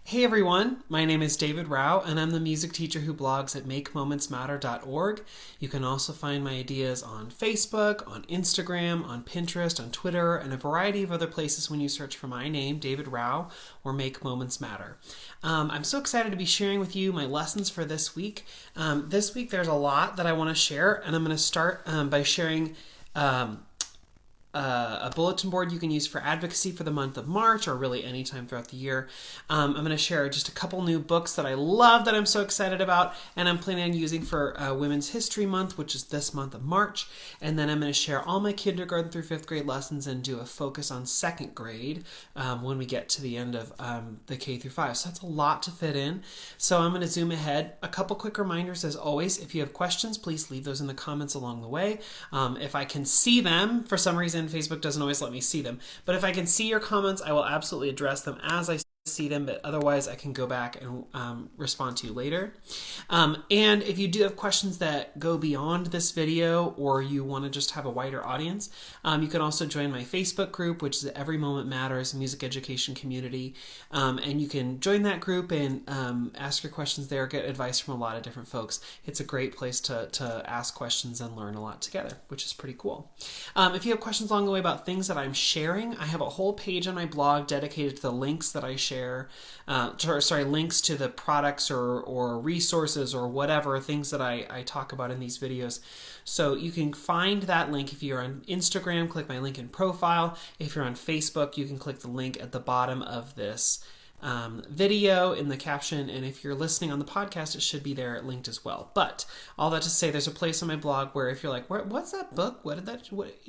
Hey everyone, my name is David Rao and I'm the music teacher who blogs at makemomentsmatter.org. You can also find my ideas on Facebook, on Instagram, on Pinterest, on Twitter, and a variety of other places when you search for my name, David Rao, or Make Moments Matter. I'm so excited to be sharing with you my lessons for this week. This week there's a lot that I want to share, and I'm going to start by sharing a bulletin board you can use for advocacy for the month of March, or really any time throughout the year. I'm going to share just a couple new books that I love that I'm so excited about, and I'm planning on using for Women's History Month, which is this month of March. And then I'm going to share all my kindergarten through 5th grade lessons and do a focus on 2nd grade when we get to the end of the K through 5. So that's a lot to fit in. So I'm going to zoom ahead. A couple quick reminders as always. If you have questions, please leave those in the comments along the way. If I can see them, for some reason Facebook doesn't always let me see them, but if I can see your comments, I will absolutely address them as I see them, but otherwise I can go back and respond to you later. And if you do have questions that go beyond this video, or you want to just have a wider audience, you can also join my Facebook group, which is Every Moment Matters Music Education Community, and you can join that group and ask your questions there, get advice from a lot of different folks. It's a great place to ask questions and learn a lot together, which is pretty cool. If you have questions along the way about things that I'm sharing, I have a whole page on my blog dedicated to the links that I share, links to the products or resources or whatever things that I talk about in these videos. So you can find that link. If you're on Instagram, click my link in profile. If you're on Facebook, you can click the link at the bottom of this video in the caption, and if you're listening on the podcast, it should be there linked as well. But all that to say, there's a place on my blog where if you're like, what's that book?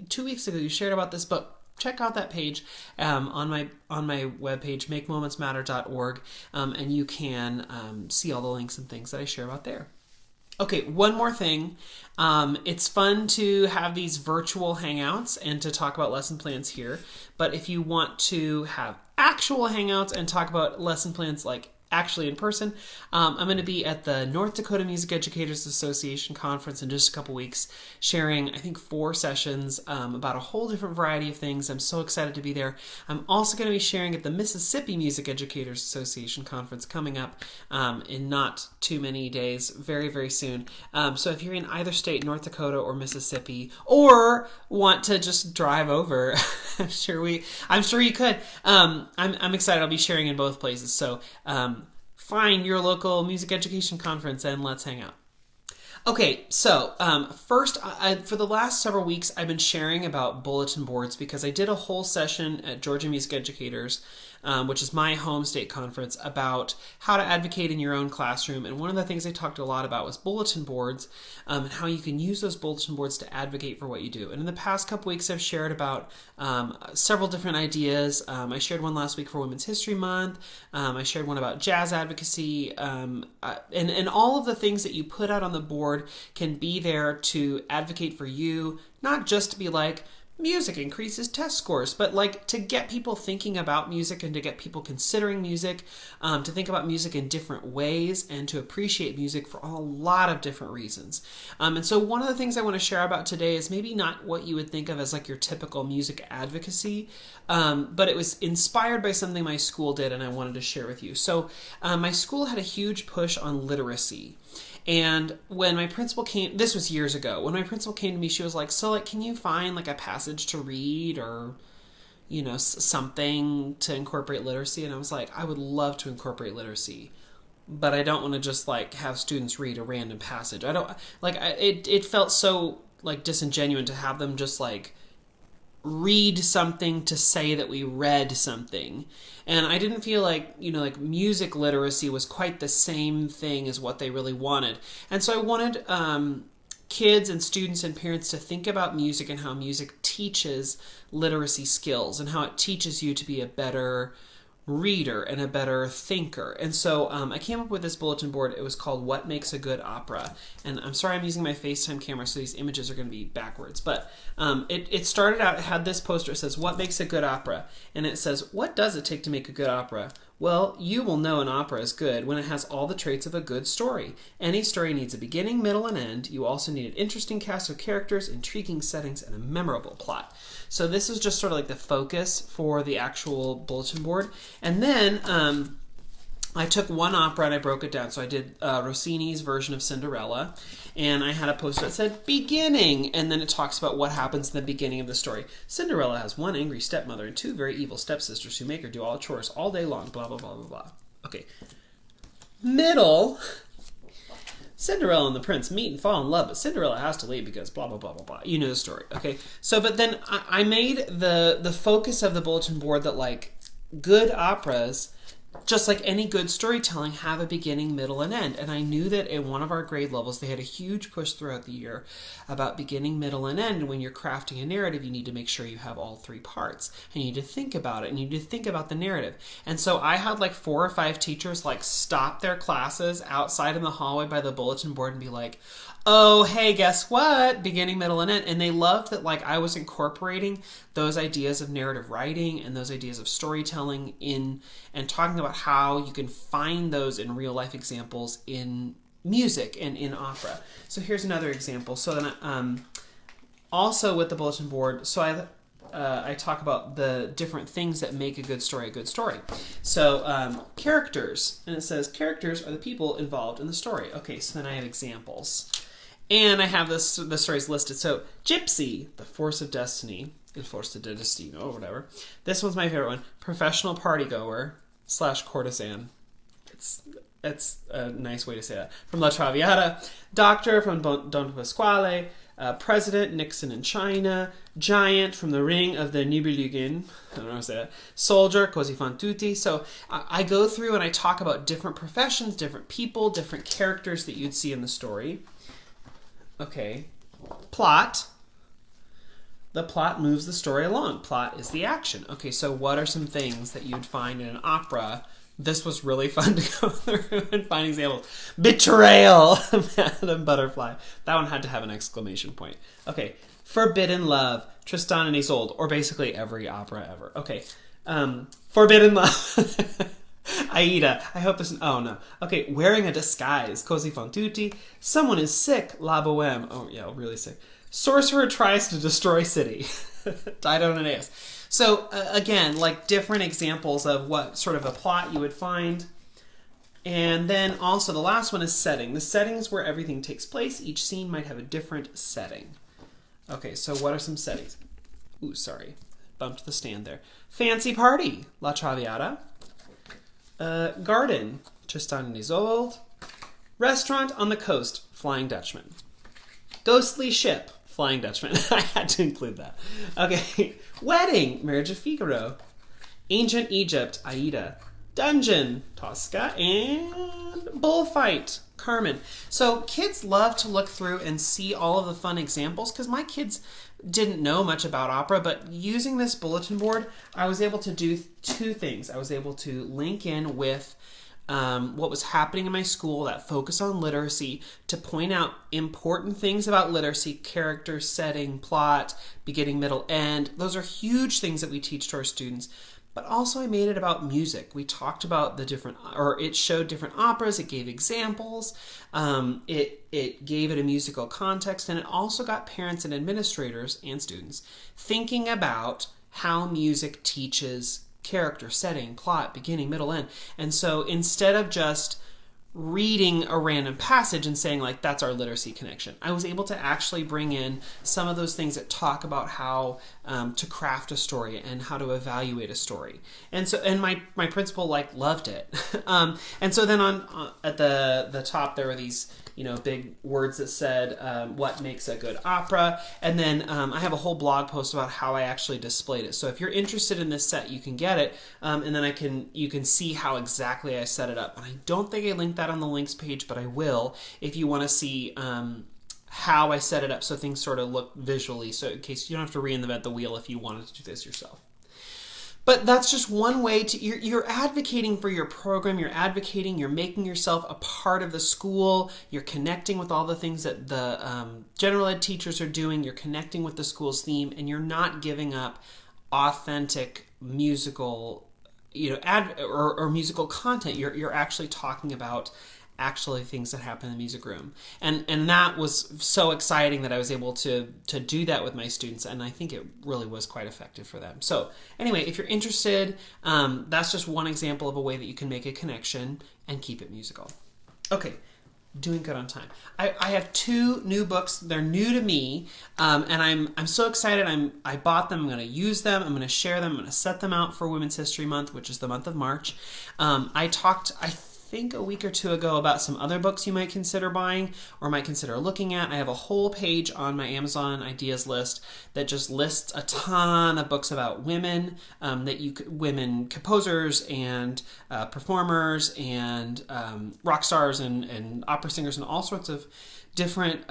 2 weeks ago you shared about this book. Check out that page on my webpage, makemomentsmatter.org, and you can see all the links and things that I share about there. Okay, one more thing. It's fun to have these virtual hangouts and to talk about lesson plans here, but if you want to have actual hangouts and talk about lesson plans like actually in person, I'm going to be at the North Dakota Music Educators Association conference in just a couple weeks, sharing, I think, 4 sessions about a whole different variety of things. I'm so excited to be there. I'm also going to be sharing at the Mississippi Music Educators Association conference coming up in not too many days, very, very soon. So if you're in either state, North Dakota or Mississippi, or want to just drive over, I'm sure you could. I'm excited. I'll be sharing in both places. So find your local music education conference and let's hang out. Okay, so first, for the last several weeks, I've been sharing about bulletin boards because I did a whole session at Georgia Music Educators, which is my home state conference, about how to advocate in your own classroom. And one of the things I talked a lot about was bulletin boards and how you can use those bulletin boards to advocate for what you do. And in the past couple weeks, I've shared about several different ideas. I shared one last week for Women's History Month. I shared one about jazz advocacy. And all of the things that you put out on the board can be there to advocate for you, not just to be like, music increases test scores, but like to get people thinking about music and to get people considering music, to think about music in different ways and to appreciate music for a lot of different reasons. And so one of the things I want to share about today is maybe not what you would think of as like your typical music advocacy, but it was inspired by something my school did and I wanted to share with you. So my school had a huge push on literacy. And when my principal came, this was years ago, when my principal came to me, she was like, so like, can you find like a passage to read or, you know, something to incorporate literacy? And I was like, I would love to incorporate literacy, but I don't want to just like have students read a random passage. It felt so like disingenuous to have them just like read something to say that we read something. And I didn't feel like, you know, like music literacy was quite the same thing as what they really wanted. And so I wanted kids and students and parents to think about music and how music teaches literacy skills and how it teaches you to be a better reader and a better thinker. And so I came up with this bulletin board. It was called What Makes a Good Opera. And I'm sorry I'm using my FaceTime camera, so these images are going to be backwards. But it started out, it had this poster. It says, what makes a good opera? And it says, what does it take to make a good opera? Well, you will know an opera is good when it has all the traits of a good story. Any story needs a beginning, middle, and end. You also need an interesting cast of characters, intriguing settings, and a memorable plot. So this is just sort of like the focus for the actual bulletin board. And then I took one opera and I broke it down. So I did Rossini's version of Cinderella, and I had a poster that said beginning, and then it talks about what happens in the beginning of the story. Cinderella has one angry stepmother and two very evil stepsisters who make her do all the chores all day long, blah, blah, blah, blah, blah. Okay. Middle. Cinderella and the prince meet and fall in love, but Cinderella has to leave because blah, blah, blah, blah, blah. You know the story. Okay. So, but then I made the focus of the bulletin board that, like, good operas, just like any good storytelling, have a beginning, middle, and end. And I knew that in one of our grade levels, they had a huge push throughout the year about beginning, middle, and end. And when you're crafting a narrative, you need to make sure you have all three parts. And you need to think about it, and you need to think about the narrative. And so I had like 4 or 5 teachers like stop their classes outside in the hallway by the bulletin board and be like, oh, hey, guess what? Beginning, middle, and end. And they loved that, like, I was incorporating those ideas of narrative writing and those ideas of storytelling in, and talking about how you can find those in real life examples in music and in opera. So here's another example. So then, also with the bulletin board, so I talk about the different things that make a good story a good story. So characters, and it says characters are the people involved in the story. Okay, so then I have examples. And I have the stories listed. So Gypsy, the force of destiny, il forza del destino, or whatever. This one's my favorite one. Professional partygoer / courtesan. It's a nice way to say that. From La Traviata. Doctor from Don Pasquale. President Nixon in China. Giant from the Ring of the Nibelungen. I don't know how to say that. Soldier, così fan tutti. So I go through and I talk about different professions, different people, different characters that you'd see in the story. Okay. Plot. The plot moves the story along. Plot is the action. Okay, so what are some things that you'd find in an opera? This was really fun to go through and find examples. Betrayal. Madame Butterfly. That one had to have an exclamation point. Okay. Forbidden Love. Tristan and Isolde. Or basically every opera ever. Okay. Forbidden Love. Aida. I hope this... Oh, no. Okay. Wearing a disguise. Così fan tutti. Someone is sick. La Boheme. Oh, yeah, really sick. Sorcerer tries to destroy city. Dido and Aeneas. So, again, like different examples of what sort of a plot you would find. And then also the last one is setting. The setting is where everything takes place. Each scene might have a different setting. Okay, so what are some settings? Ooh, sorry. Bumped the stand there. Fancy party. La Traviata. Garden. Tristan and Isolde. Restaurant on the coast. Flying Dutchman. Ghostly ship. Flying Dutchman. I had to include that. Okay. Wedding. Marriage of Figaro. Ancient Egypt. Aida. Dungeon. Tosca. And bullfight. Carmen. So kids love to look through and see all of the fun examples because my kids didn't know much about opera, but using this bulletin board, I was able to do 2 things. I was able to link in with what was happening in my school, that focus on literacy, to point out important things about literacy, character, setting, plot, beginning, middle, end. Those are huge things that we teach to our students. But also I made it about music. We talked about the different, or it showed different operas, it gave examples, it gave it a musical context, and it also got parents and administrators and students thinking about how music teaches character, setting, plot, beginning, middle, end. And so instead of just reading a random passage and saying like that's our literacy connection, I was able to actually bring in some of those things that talk about how to craft a story and how to evaluate a story. And so, and my principal like loved it. And so then on at the top there were these big words that said what makes a good opera, and then I have a whole blog post about how I actually displayed it. So if you're interested in this set, you can get it, and then you can see how exactly I set it up. And I don't think I linked that on the links page, but I will if you want to see how I set it up so things sort of look visually, so in case you don't have to reinvent the wheel if you wanted to do this yourself. But that's just one way to, you're advocating for your program, you're making yourself a part of the school, you're connecting with all the things that the general ed teachers are doing, you're connecting with the school's theme, and you're not giving up authentic musical, or musical content. You're actually talking about actually things that happen in the music room. And that was so exciting that I was able to do that with my students, and I think it really was quite effective for them. So anyway, if you're interested, that's just one example of a way that you can make a connection and keep it musical. Okay. Doing good on time. I have 2 new books. They're new to me, and I'm so excited. I bought them. I'm going to use them. I'm going to share them. I'm going to set them out for Women's History Month, which is the month of March. I talked, I think, a week or 2 ago about some other books you might consider buying or might consider looking at. I have a whole page on my Amazon ideas list that just lists a ton of books about women, women composers and performers and rock stars and opera singers and all sorts of different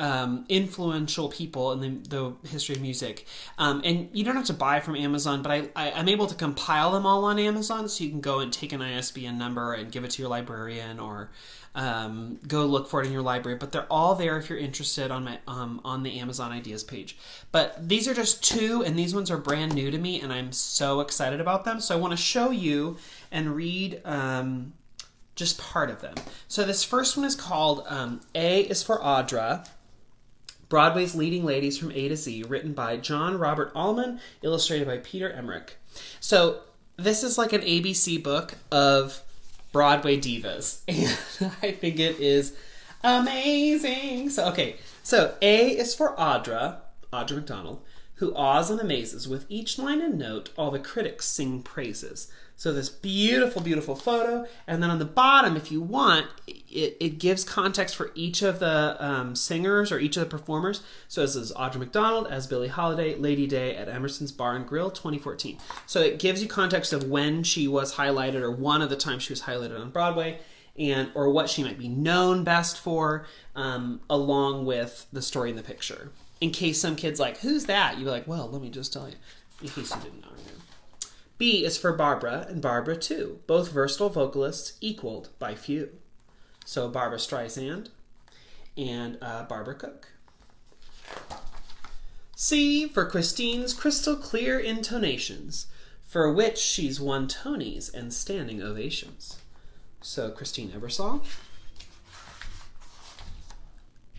influential people in the history of music. And you don't have to buy from Amazon, but I'm able to compile them all on Amazon, so you can go and take an ISBN number and give it to your librarian, or go look for it in your library. But they're all there if you're interested on my on the Amazon Ideas page. But these are just 2, and these ones are brand new to me, and I'm so excited about them. So I want to show you and read just part of them. So this first one is called A is for Audra, Broadway's Leading Ladies from A to Z, written by John Robert Allman, illustrated by Peter Emmerich. So this is like an ABC book of Broadway divas, and I think it is amazing. So A is for Audra McDonald, who awes and amazes. With each line and note, all the critics sing praises. So this beautiful, beautiful photo. And then on the bottom, if you want, it gives context for each of the singers or each of the performers. So this is Audra McDonald as Billie Holiday, Lady Day at Emerson's Bar and Grill, 2014. So it gives you context of when she was highlighted, or one of the times she was highlighted on Broadway, and or what she might be known best for, along with the story in the picture. In case some kid's like, who's that? You'd be like, well, let me just tell you, in case you didn't know. B is for Barbara and Barbara too, both versatile vocalists equaled by few. So Barbara Streisand and Barbara Cook. C for Christine's crystal clear intonations, for which she's won Tonys and standing ovations. So Christine Ebersol.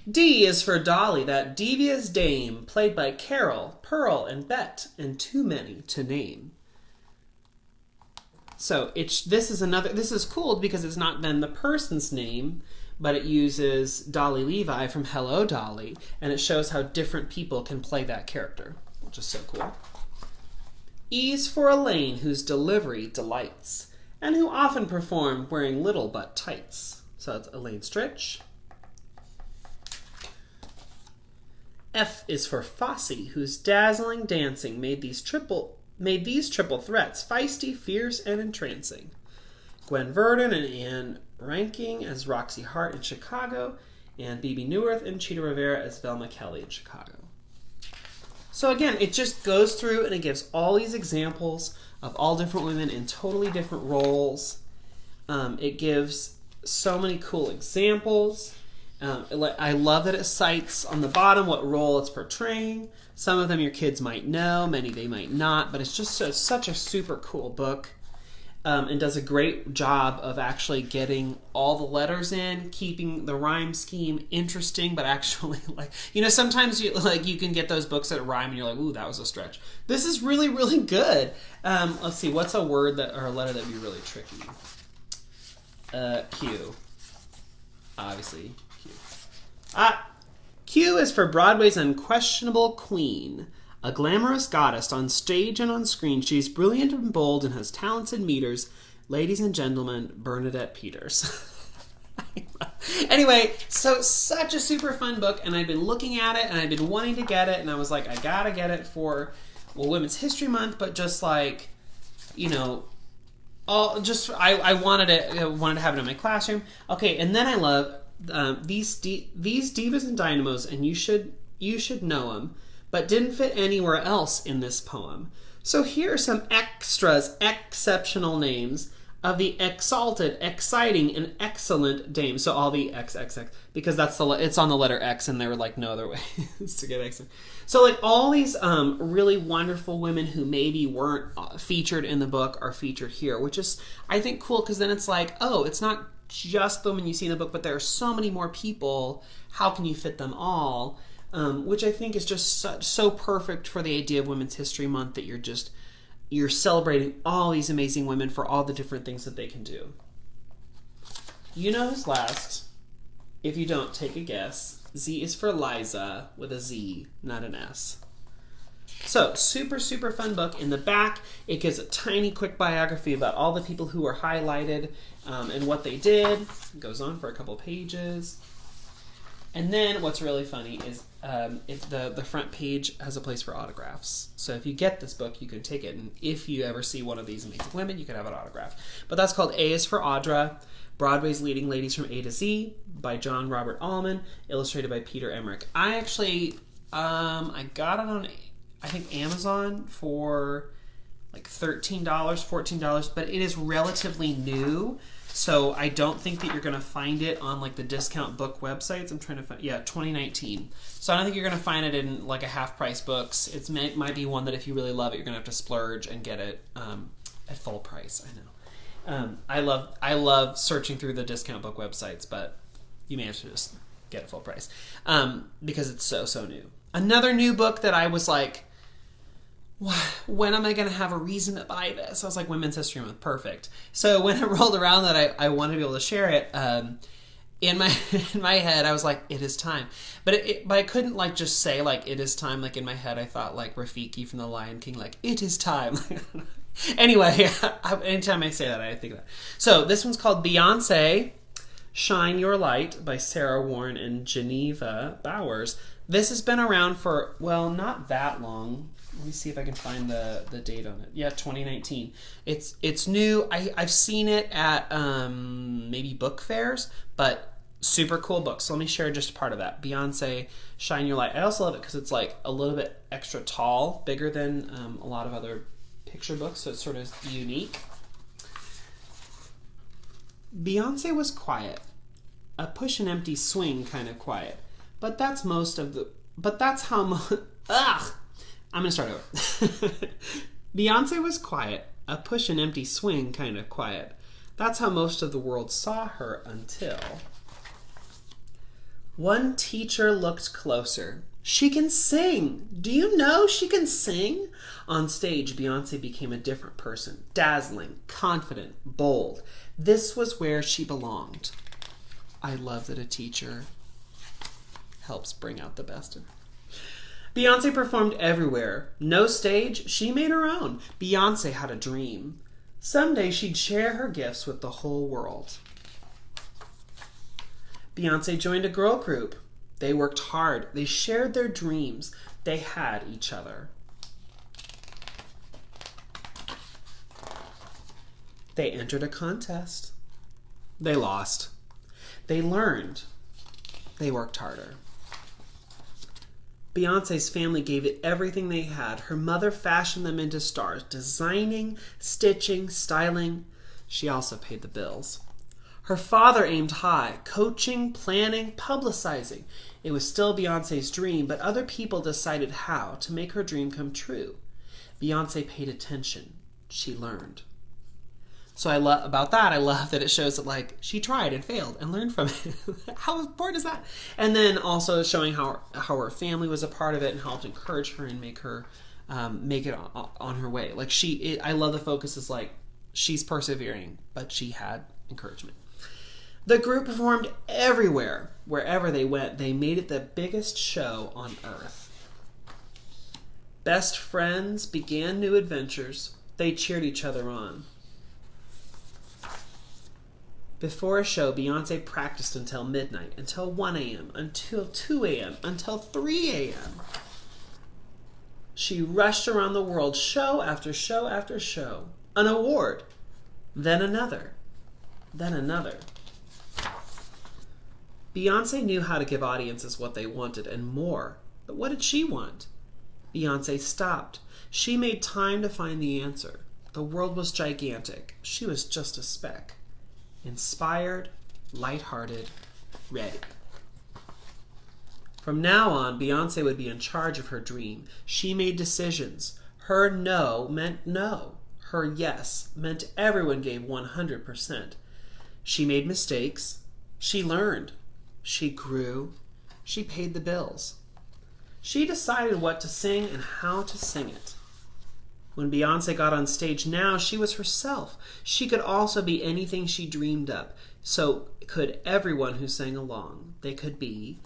D is for Dolly, that devious dame, played by Carol, Pearl, and Bet, and too many to name. So this is cool because it's not then the person's name, but it uses Dolly Levi from Hello, Dolly, and it shows how different people can play that character, which is so cool. E's for Elaine, whose delivery delights, and who often performed wearing little but tights. So it's Elaine Stritch. F is for Fosse, whose dazzling dancing made these triple threats feisty, fierce, and entrancing. Gwen Verdon and Anne Ranking as Roxy Hart in Chicago, and Bebe Neuwirth and Cheetah Rivera as Velma Kelly in Chicago. So again, it just goes through and it gives all these examples of all different women in totally different roles. It gives so many cool examples. I love that it cites on the bottom what role it's portraying. Some of them your kids might know, many they might not, but it's just such a super cool book, and does a great job of actually getting all the letters in, keeping the rhyme scheme interesting, but actually, sometimes you can get those books that rhyme and you're like, ooh, that was a stretch. This is really, really good. Let's see, what's a word or a letter that would be really tricky? Q. Obviously. Q is for Broadway's unquestionable queen. A glamorous goddess on stage and on screen. She's brilliant and bold and has talented meters. Ladies and gentlemen, Bernadette Peters. Anyway, so such a super fun book, and I've been looking at it, and I've been wanting to get it, and I was like, I gotta get it for, Women's History Month, but just I wanted to have it in my classroom. Okay, and then I love these divas and dynamos, and you should know them, but didn't fit anywhere else in this poem. So here are some exceptional names of the exalted, exciting, and excellent dames. So all the XXX, because it's on the letter X, and they were like, no other way to get X. So all these really wonderful women who maybe weren't featured in the book are featured here, which is, I think, cool, because then it's like, oh, it's not just the women you see in the book, but there are so many more people. How can you fit them all? Which I think is just so perfect for the idea of Women's History Month, that you're celebrating all these amazing women for all the different things that they can do. You know who's last? If you don't, take a guess. Z is for Liza with a Z, not an S. So, super, super fun book. In the back, it gives a tiny, quick biography about all the people who were highlighted and what they did. It goes on for a couple pages. And then what's really funny is the front page has a place for autographs. So if you get this book, you can take it, and if you ever see one of these amazing women, you can have an autograph. But that's called A is for Audra, Broadway's Leading Ladies from A to Z by John Robert Allman, illustrated by Peter Emmerich. I actually, I got it on, I think, Amazon for like $13, $14, but it is relatively new. So I don't think that you're going to find it on like the discount book websites. I'm trying to find, 2019. So I don't think you're going to find it in like a half-price books. It might be one that if you really love it, you're going to have to splurge and get it at full price. I know. I love searching through the discount book websites, but you may have to just get it full price because it's so new. Another new book that I was like, when am I going to have a reason to buy this? I was like, Women's History Month, perfect. So when it rolled around that I wanted to be able to share it, in my head, I was like, it is time. But I couldn't like just say like, it is time. Like in my head, I thought like Rafiki from The Lion King, like, it is time. Anyway, anytime I say that, I think of that. So this one's called Beyonce, Shine Your Light by Sarah Warren and Geneva Bowers. This has been around for, well, not that long. Let me see if I can find the date on it. Yeah, 2019. It's new. I've seen it at maybe book fairs, but super cool book. So let me share just a part of that. Beyonce, Shine Your Light. I also love it because it's like a little bit extra tall, bigger than a lot of other picture books, so it's sort of unique. Beyonce was quiet, a push and empty swing kind of quiet, but that's how I'm gonna start over. Beyonce was quiet, a push and empty swing kind of quiet. That's how most of the world saw her until one teacher looked closer. She can sing. Do you know she can sing? On stage, Beyonce became a different person. Dazzling, confident, bold. This was where she belonged. I love that a teacher helps bring out the best in her. Beyonce performed everywhere. No stage, she made her own. Beyonce had a dream. Someday she'd share her gifts with the whole world. Beyonce joined a girl group. They worked hard. They shared their dreams. They had each other. They entered a contest. They lost. They learned. They worked harder. Beyonce's family gave it everything they had. Her mother fashioned them into stars, designing, stitching, styling. She also paid the bills. Her father aimed high, coaching, planning, publicizing. It was still Beyonce's dream, but other people decided how to make her dream come true. Beyonce paid attention. She learned. So I love that it shows that like she tried and failed and learned from it. How important is that? And then also showing how her family was a part of it and helped encourage her and make her make it on her way. Like I love the focus is like she's persevering, but she had encouragement. The group performed everywhere. Wherever they went, they made it the biggest show on earth. Best friends began new adventures. They cheered each other on. Before a show, Beyonce practiced until midnight, until 1 a.m., until 2 a.m., until 3 a.m. She rushed around the world, show after show after show. An award, then another, then another. Beyonce knew how to give audiences what they wanted and more. But what did she want? Beyonce stopped. She made time to find the answer. The world was gigantic. She was just a speck. Inspired, lighthearted, ready. From now on, Beyonce would be in charge of her dream. She made decisions. Her no meant no. Her yes meant everyone gave 100%. She made mistakes. She learned. She grew. She paid the bills. She decided what to sing and how to sing it. When Beyonce got on stage now, she was herself. She could also be anything she dreamed up. So could everyone who sang along. They could be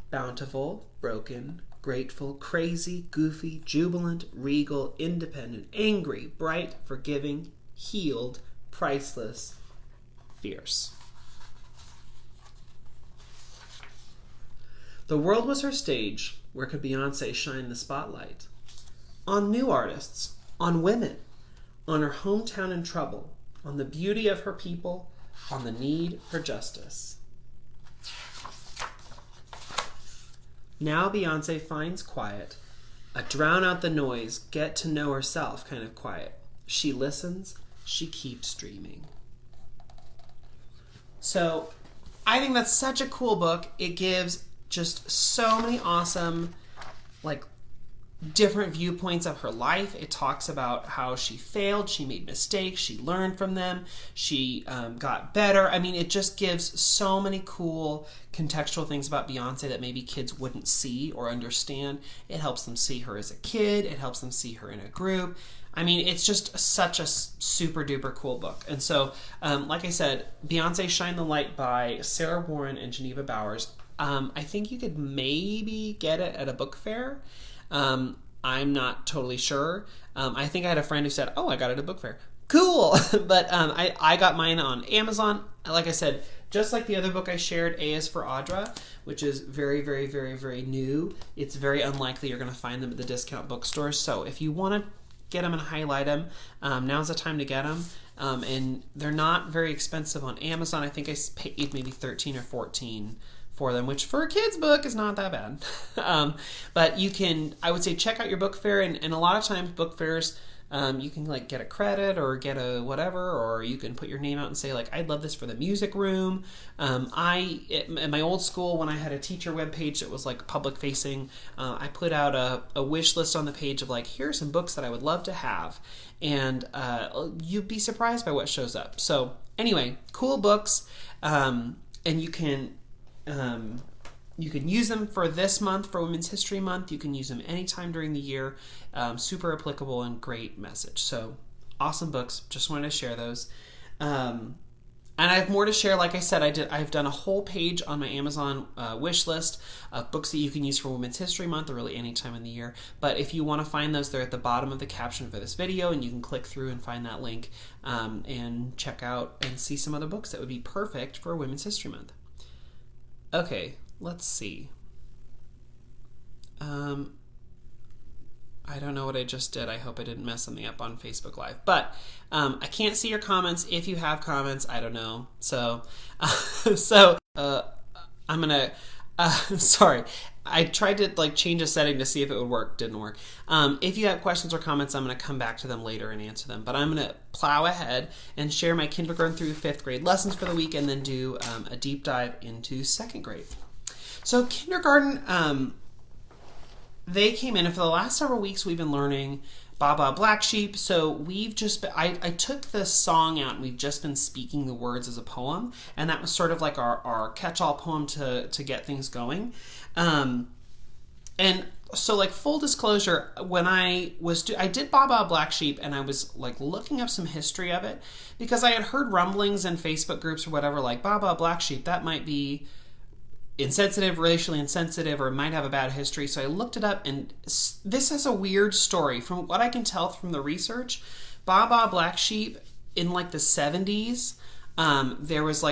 bountiful, broken, grateful, crazy, goofy, jubilant, regal, independent, angry, bright, forgiving, healed, priceless, fierce. The world was her stage. Where could Beyonce shine the spotlight? On new artists, on women, on her hometown in trouble, on the beauty of her people, on the need for justice. Now Beyonce finds quiet, a drown out the noise, get to know herself kind of quiet. She listens, she keeps dreaming. So I think that's such a cool book. It gives just so many awesome, different viewpoints of her life. It talks about how she failed, she made mistakes, she learned from them, she got better. I mean, it just gives so many cool contextual things about Beyonce that maybe kids wouldn't see or understand. It helps them see her as a kid. It helps them see her in a group. I mean, it's just such a super duper cool book. And so, like I said, Beyonce Shine the Light by Sarah Warren and Geneva Bowers. I think you could maybe get it at a book fair. I'm not totally sure. I think I had a friend who said, oh, I got it at a book fair. Cool. But I got mine on Amazon. Like I said, just like the other book I shared, A is for Audra, which is very, very, very, very new. It's very unlikely you're going to find them at the discount bookstores. So if you want to get them and highlight them, now's the time to get them. And they're not very expensive on Amazon. I think I paid maybe $13 or $14 for them, which for a kid's book is not that bad. But you can, I would say, check out your book fair, and a lot of times book fairs, you can get a credit or get a whatever, or you can put your name out and say I'd love this for the music room. In my old school, when I had a teacher webpage that was public facing, I put out a wish list on the page of here are some books that I would love to have, and you'd be surprised by what shows up. So anyway, cool books, and you can use them for this month, for Women's History Month. You can use them anytime during the year. Super applicable and great message. So awesome books. Just wanted to share those. And I have more to share. Like I said, I've done a whole page on my Amazon wish list of books that you can use for Women's History Month, or really any time in the year. But if you want to find those, they're at the bottom of the caption for this video, and you can click through and find that link and check out and see some other books that would be perfect for Women's History Month. Okay, let's see. I don't know what I just did. I hope I didn't mess something up on Facebook Live. But I can't see your comments. If you have comments, I don't know. So, I'm going to... sorry. I tried to change a setting to see if it would work. Didn't work. If you have questions or comments, I'm going to come back to them later and answer them. But I'm going to plow ahead and share my kindergarten through 5th grade lessons for the week, and then do a deep dive into 2nd grade. So kindergarten, they came in, and for the last several weeks we've been learning Baa Baa Black Sheep. So we've just been, I took the song out, and we've just been speaking the words as a poem, and that was sort of our catch-all poem to get things going. And so full disclosure, when I did Baa Baa Black Sheep, and I was looking up some history of it, because I had heard rumblings in Facebook groups or whatever, Baa Baa Black Sheep, that might be insensitive, racially insensitive, or might have a bad history. So I looked it up, and this has a weird story. From what I can tell from the research, Baa Baa Black Sheep in the 70s, there was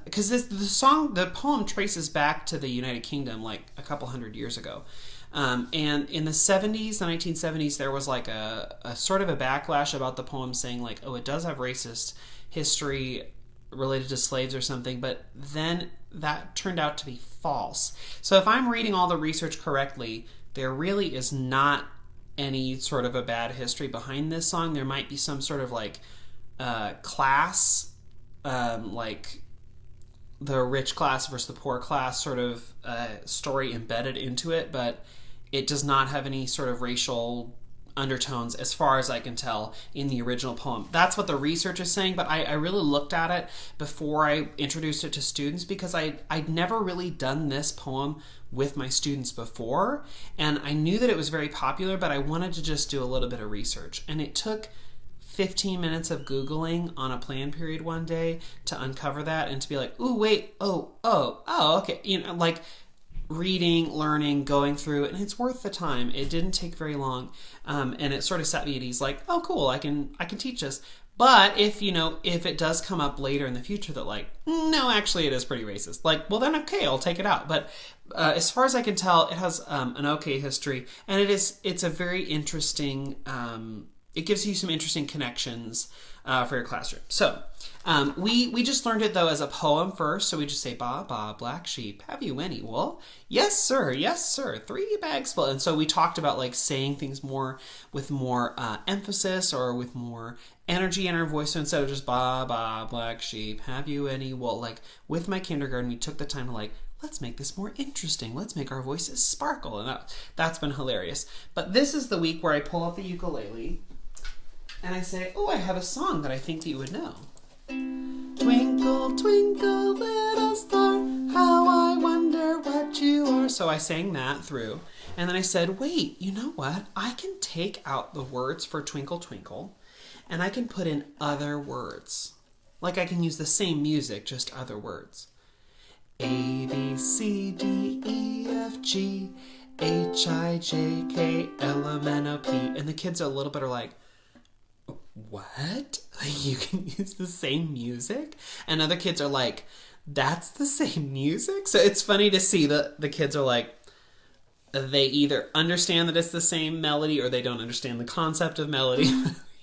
because the poem traces back to the United Kingdom a couple hundred years ago. And in the 70s, the 1970s, there was a sort of a backlash about the poem, saying oh, it does have racist history related to slaves or something, but then that turned out to be false. So if I'm reading all the research correctly, there really is not any sort of a bad history behind this song. There might be some sort of class, the rich class versus the poor class sort of story embedded into it, but it does not have any sort of racial undertones, as far as I can tell, in the original poem. That's what the research is saying, but I really looked at it before I introduced it to students, because I'd never really done this poem with my students before, and I knew that it was very popular, but I wanted to just do a little bit of research. And it took 15 minutes of Googling on a plan period one day to uncover that and to be like, ooh, wait, okay. You know, like reading, learning, going through it, and it's worth the time. It didn't take very long. And it sort of set me at ease, like, oh, cool, I can teach this. But if it does come up later in the future that like, no, actually it is pretty racist, like, well then okay, I'll take it out. But as far as I can tell, it has an okay history, and it's a very interesting, it gives you some interesting connections for your classroom. So we just learned it though as a poem first. So we just say, Baa Baa Black Sheep, have you any wool? Yes sir, 3 bags full. And so we talked about like saying things more with more emphasis or with more energy in our voice. So instead of just Baa Baa Black Sheep, have you any wool? Like with my kindergarten, we took the time to like, let's make this more interesting. Let's make our voices sparkle. And that's been hilarious. But this is the week where I pull out the ukulele and I say, oh, I have a song that I think that you would know. Twinkle, twinkle, little star, how I wonder what you are. So I sang that through. And then I said, wait, you know what? I can take out the words for twinkle, twinkle, and I can put in other words. Like I can use the same music, just other words. A, B, C, D, E, F, G, H, I, J, K, L, M, N, O, P. And the kids are a little bit are like, what? You can use the same music? And other kids are like, that's the same music? So it's funny to see that the kids are like, they either understand that it's the same melody or they don't understand the concept of melody.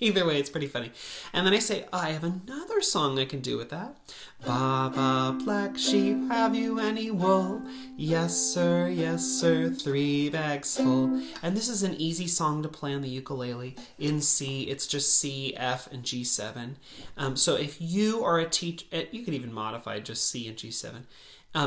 Either way, it's pretty funny. And then I say, oh, I have another song I can do with that. Baa Baa Black Sheep, have you any wool? Yes sir, 3 bags full. And this is an easy song to play on the ukulele in C. It's just C, F, and G7. So if you are a teacher, you could even modify just C and G7.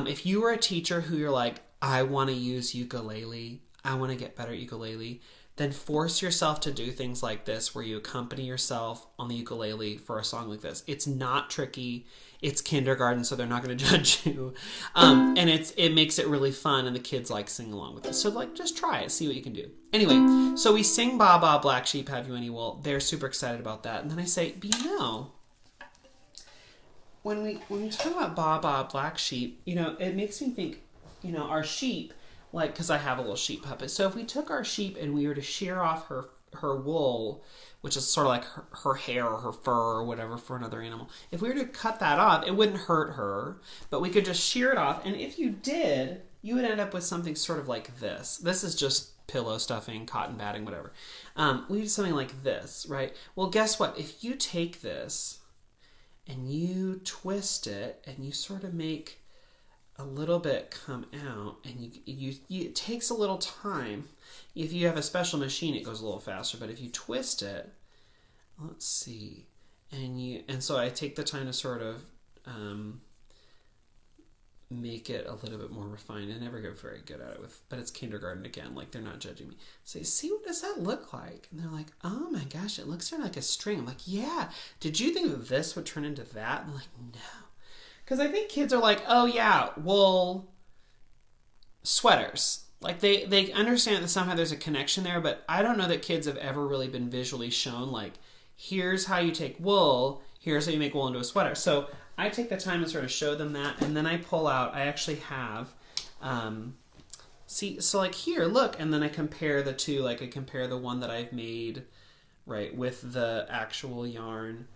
If you are a teacher who you're like, I want to use ukulele, I want to get better at ukulele, then force yourself to do things like this where you accompany yourself on the ukulele for a song like this. It's not tricky. It's kindergarten, so they're not going to judge you. And it makes it really fun, and the kids like sing along with it. So like, just try it, see what you can do. Anyway, so we sing Baa Baa Black Sheep, have you any wool? They're super excited about that. And then I say, but you know, when we talk about Baa Baa Black Sheep, you know, it makes me think, you know, our sheep, like, because I have a little sheep puppet. So if we took our sheep and we were to shear off her wool, which is sort of like her hair or her fur or whatever for another animal, if we were to cut that off, it wouldn't hurt her, but we could just shear it off. And if you did, you would end up with something sort of like this. This is just pillow stuffing, cotton batting, whatever. We do something like this, right? Well, guess what? If you take this and you twist it and you sort of make a little bit come out, and you it takes a little time. If you have a special machine, it goes a little faster, but if you twist it, let's see, and so I take the time to sort of make it a little bit more refined. I never get very good at it but it's kindergarten again, like they're not judging me. Say, see, what does that look like? And they're like, oh my gosh, it looks sort of like a string. I'm like, yeah, did you think that this would turn into that? And they're like, no. Because I think kids are like, oh yeah, wool sweaters. Like they understand that somehow there's a connection there, but I don't know that kids have ever really been visually shown, like, here's how you take wool, here's how you make wool into a sweater. So I take the time to sort of show them that, and then I pull out, I actually have, see, so like here, look, and then I compare the two, like I compare the one that I've made, right, with the actual yarn.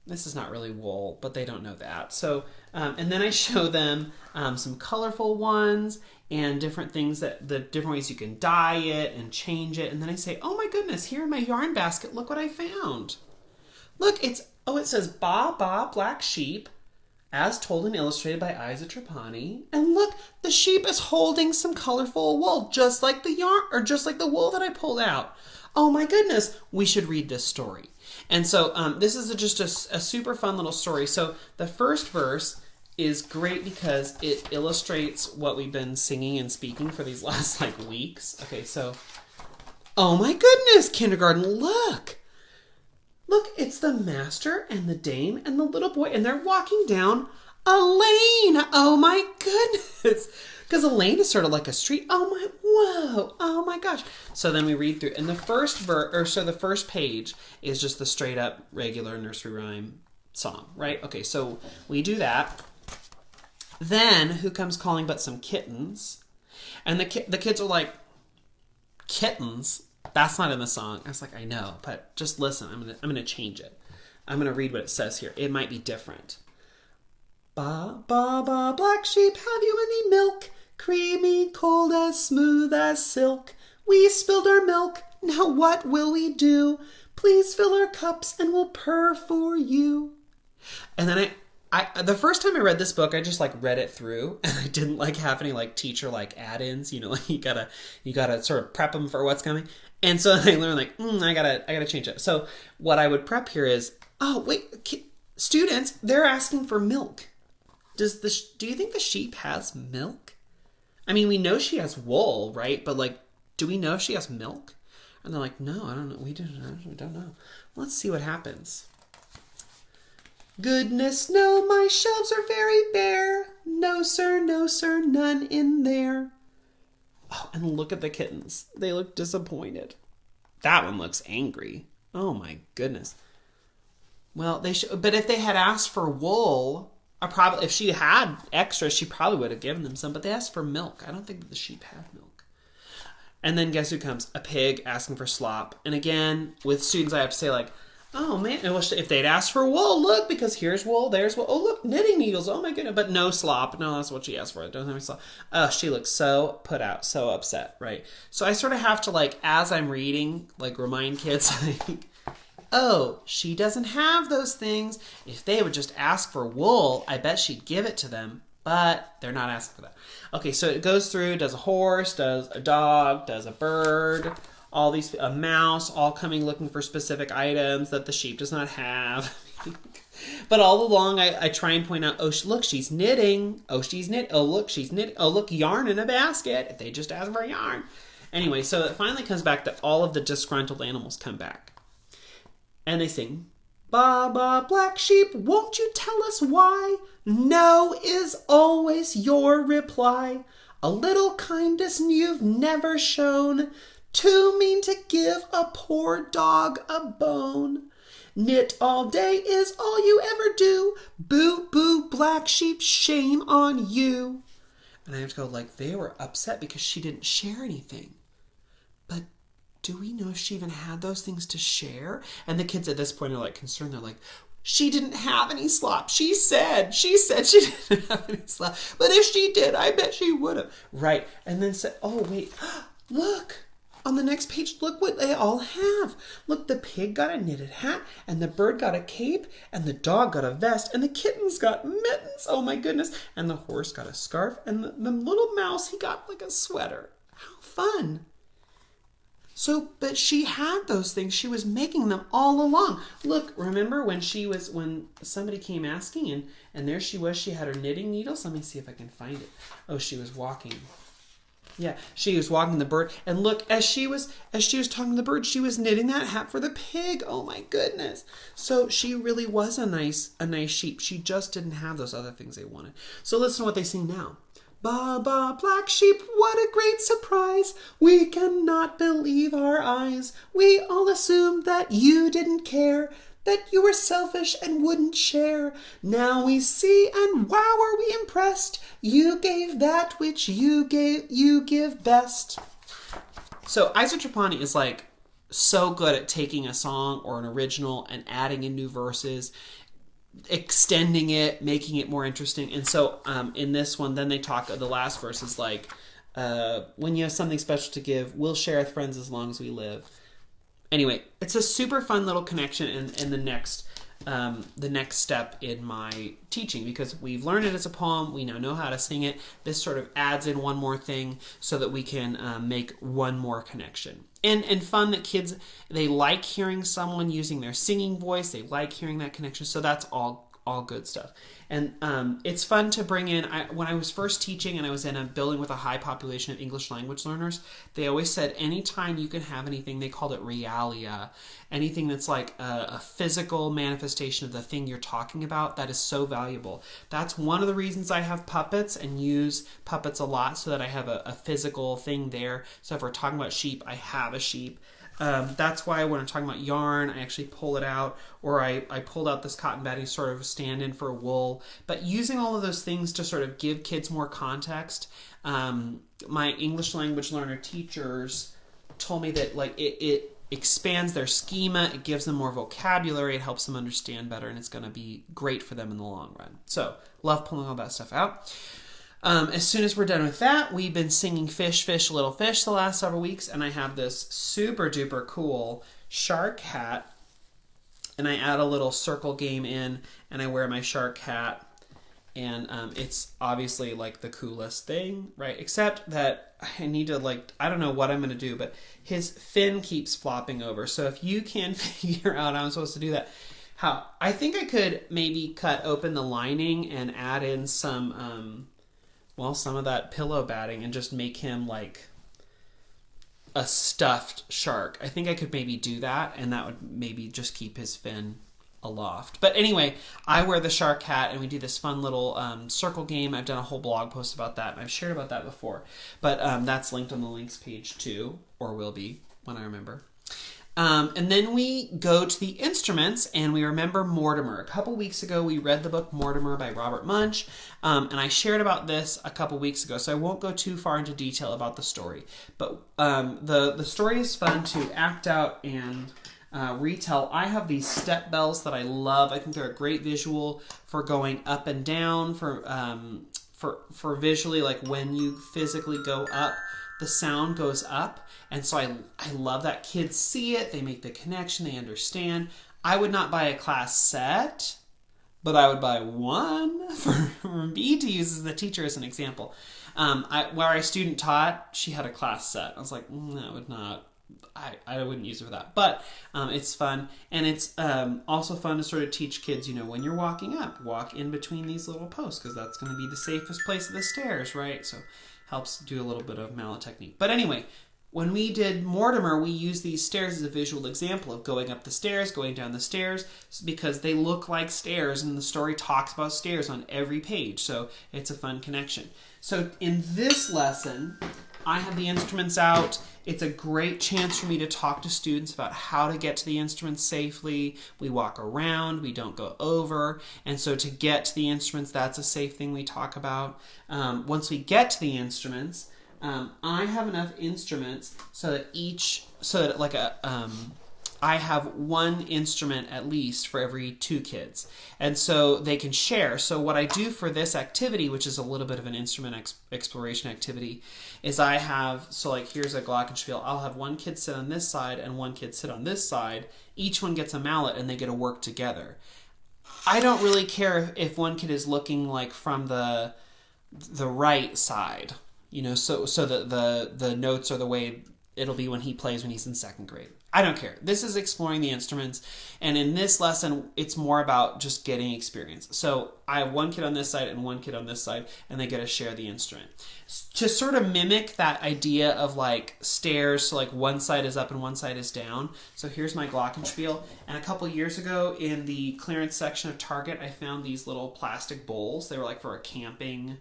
This is not really wool, but they don't know that. So, and then I show them some colorful ones and different things, the different ways you can dye it and change it. And then I say, oh my goodness, here in my yarn basket, look what I found. Look, it says Baa Baa Black Sheep, as told and illustrated by Isa Trapani. And look, the sheep is holding some colorful wool, just like the yarn, or just like the wool that I pulled out. Oh my goodness, we should read this story. And so this is just a super fun little story. So the first verse is great because it illustrates what we've been singing and speaking for these last like weeks. Okay, so Oh my goodness, kindergarten, look. Look, it's the master and the dame and the little boy, and they're walking down a lane. Oh my goodness. Because a lane is sort of like a street. Whoa, oh my gosh. So then we read through, and the first page is just the straight up regular nursery rhyme song, right? Okay, so we do that. Then who comes calling but some kittens? And the kids are like, kittens? That's not in the song. I was like, I know, but just listen. I'm gonna change it. I'm gonna read what it says here. It might be different. Baa Baa Baa Black Sheep, have you any milk? Creamy, cold, as smooth as silk. We spilled our milk. Now what will we do? Please fill our cups and we'll purr for you. And then I the first time I read this book, I just like read it through, and I didn't like have any like teacher like add-ins. You know, like you gotta sort of prep them for what's coming. And so I learned like I gotta change it. So what I would prep here is, oh wait, students, they're asking for milk. Do you think the sheep has milk? I mean, we know she has wool, right? But like, do we know if she has milk? And they're like, no, I don't know. We don't know. Let's see what happens. Goodness, no, my shelves are very bare. No, sir, none in there. Oh, and look at the kittens. They look disappointed. That one looks angry. Oh my goodness. Well, but if they had asked for wool, if she had extras, she probably would have given them some, but they asked for milk. I don't think that the sheep had milk. And then guess who comes? A pig asking for slop. And again, with students, I have to say like, oh man, if they'd asked for wool, look, because here's wool, there's wool. Oh, look, knitting needles. Oh my goodness. But no slop. No, that's what she asked for. Don't have any slop. Oh, she looks so put out, so upset, right? So I sort of have to like, as I'm reading, like remind kids, like, oh, she doesn't have those things. If they would just ask for wool, I bet she'd give it to them. But they're not asking for that. Okay, so it goes through, does a horse, does a dog, does a bird, a mouse, all coming looking for specific items that the sheep does not have. But all along, I try and point out, oh, look, she's knitting. Oh, she's knit. Oh, look, she's knitting. Oh, look, yarn in a basket. If they just ask for yarn. Anyway, so it finally comes back that all of the disgruntled animals come back. And they sing, Baa Baa Black Sheep, won't you tell us why? No is always your reply. A little kindness you've never shown. Too mean to give a poor dog a bone. Knit all day is all you ever do. Boo Boo Black Sheep, shame on you. And I have to go like, they were upset because she didn't share anything. But do we know if she even had those things to share? And the kids at this point are like concerned. They're like, she didn't have any slop. She said she didn't have any slop. But if she did, I bet she would have. Right. And then said, oh, wait, look. On the next page, look what they all have. Look, the pig got a knitted hat, and the bird got a cape, and the dog got a vest, and the kittens got mittens. Oh my goodness. And the horse got a scarf, and the little mouse, he got like a sweater. How fun. So, but she had those things. She was making them all along. Look, remember when somebody came asking and there she was, she had her knitting needles. Let me see if I can find it. Oh, she was walking. Yeah, she was walking the bird. And look, as she was talking to the bird, she was knitting that hat for the pig. Oh my goodness. So she really was a nice sheep. She just didn't have those other things they wanted. So listen to what they sing now. Baa Baa Black Sheep, what a great surprise. We cannot believe our eyes. We all assumed that you didn't care, that you were selfish and wouldn't share. Now we see, and wow, are we impressed. You gave that which you give best. So Isa Trapani is like so good at taking a song or an original and adding in new verses, extending it, making it more interesting. And so in this one, then they talk, the last verse is like, when you have something special to give, we'll share with friends as long as we live. Anyway, it's a super fun little connection in the next step in my teaching, because we've learned it as a poem. We now know how to sing it. This sort of adds in one more thing so that we can make one more connection. And fun that kids, they like hearing someone using their singing voice. They like hearing that connection. So that's all all good stuff. And it's fun to bring in, when I was first teaching and I was in a building with a high population of English language learners, they always said anytime you can have anything, they called it realia, anything that's like a physical manifestation of the thing you're talking about, that is so valuable. That's one of the reasons I have puppets and use puppets a lot, so that I have a physical thing there. So if we're talking about sheep, I have a sheep. That's why when I'm talking about yarn, I actually pull it out, or I pulled out this cotton batting sort of stand in for wool. But using all of those things to sort of give kids more context. My English language learner teachers told me that like it expands their schema, it gives them more vocabulary, it helps them understand better, and it's going to be great for them in the long run. So love pulling all that stuff out. As soon as we're done with that, we've been singing Fish, Fish, Little Fish the last several weeks, and I have this super duper cool shark hat, and I add a little circle game in, and I wear my shark hat, and it's obviously like the coolest thing, right? Except that I need to like, I don't know what I'm going to do, but his fin keeps flopping over. So if you can figure out how I'm supposed to do that, how, I think I could maybe cut open the lining and add in some, some of that pillow batting and just make him like a stuffed shark. I think I could maybe do that, and that would maybe just keep his fin aloft. But anyway, I wear the shark hat, and we do this fun little circle game. I've done a whole blog post about that, and I've shared about that before. But that's linked on the links page too, or will be when I remember. And then we go to the instruments, and we remember Mortimer. A couple weeks ago, we read the book Mortimer by Robert Munsch, and I shared about this a couple weeks ago, so I won't go too far into detail about the story. But the story is fun to act out and retell. I have these step bells that I love. I think they're a great visual for going up and down, for visually, like when you physically go up, the sound goes up. And so I love that. Kids see it, they make the connection, they understand. I would not buy a class set, but I would buy one for me to use as the teacher as an example. Where our student taught, she had a class set. I was like, that would not, I wouldn't use it for that. But it's fun. And it's also fun to sort of teach kids, when you're walking up, walk in between these little posts, because that's going to be the safest place of the stairs, right? So helps do a little bit of mallet technique. But anyway, when we did Mortimer, we used these stairs as a visual example of going up the stairs, going down the stairs, because they look like stairs, and the story talks about stairs on every page, so it's a fun connection. So in this lesson, I have the instruments out. It's a great chance for me to talk to students about how to get to the instruments safely. We walk around, we don't go over, and so to get to the instruments, that's a safe thing we talk about. Once we get to the instruments, I have enough instruments so that I have one instrument at least for every 2 kids. And so they can share. So what I do for this activity, which is a little bit of an instrument exploration activity, is here's a Glockenspiel. I'll have one kid sit on this side and one kid sit on this side. Each one gets a mallet and they get to work together. I don't really care if one kid is looking like from the right side. So that the notes are the way it'll be when he plays when he's in 2nd grade. I don't care. This is exploring the instruments, and in this lesson, it's more about just getting experience. So I have one kid on this side and one kid on this side, and they get to share the instrument. To sort of mimic that idea of like stairs, so like one side is up and one side is down. So here's my Glockenspiel, and a couple years ago in the clearance section of Target, I found these little plastic bowls. They were like for a camping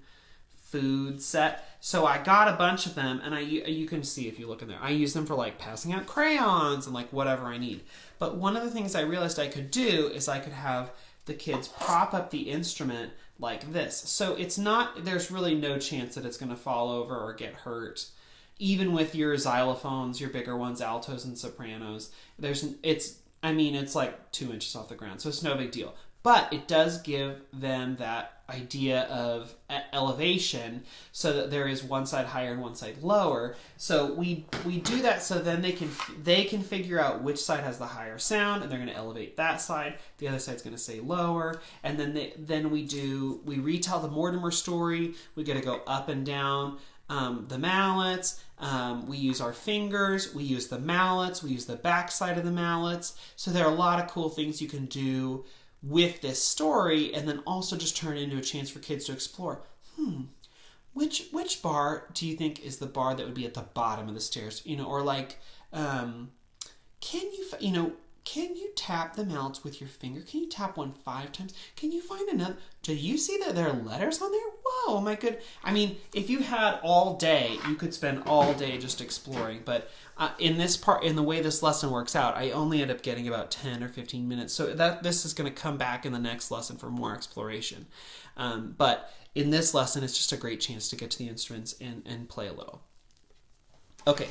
food set. So I got a bunch of them, and you can see if you look in there, I use them for like passing out crayons and like whatever I need. But one of the things I realized I could do is I could have the kids prop up the instrument like this. So there's really no chance that it's going to fall over or get hurt. Even with your xylophones, your bigger ones, altos and sopranos, it's like 2 inches off the ground. So it's no big deal. But it does give them that idea of elevation, so that there is one side higher and one side lower. So we do that so then they can figure out which side has the higher sound, and they're going to elevate that side. The other side's going to say lower, and then we retell the Mortimer story. We get to go up and down the mallets. We use our fingers. We use the mallets. We use the back side of the mallets. So there are a lot of cool things you can do with this story, and then also just turn it into a chance for kids to explore. Which bar do you think is the bar that would be at the bottom of the stairs? Or like, can you tap the mallet with your finger? Can you tap one 5 times? Can you find another? Do you see that there are letters on there? Whoa, my good. I mean, if you had all day, you could spend all day just exploring. But in the way this lesson works out, I only end up getting about 10 or 15 minutes. So this is going to come back in the next lesson for more exploration. But in this lesson, it's just a great chance to get to the instruments and play a little. Okay.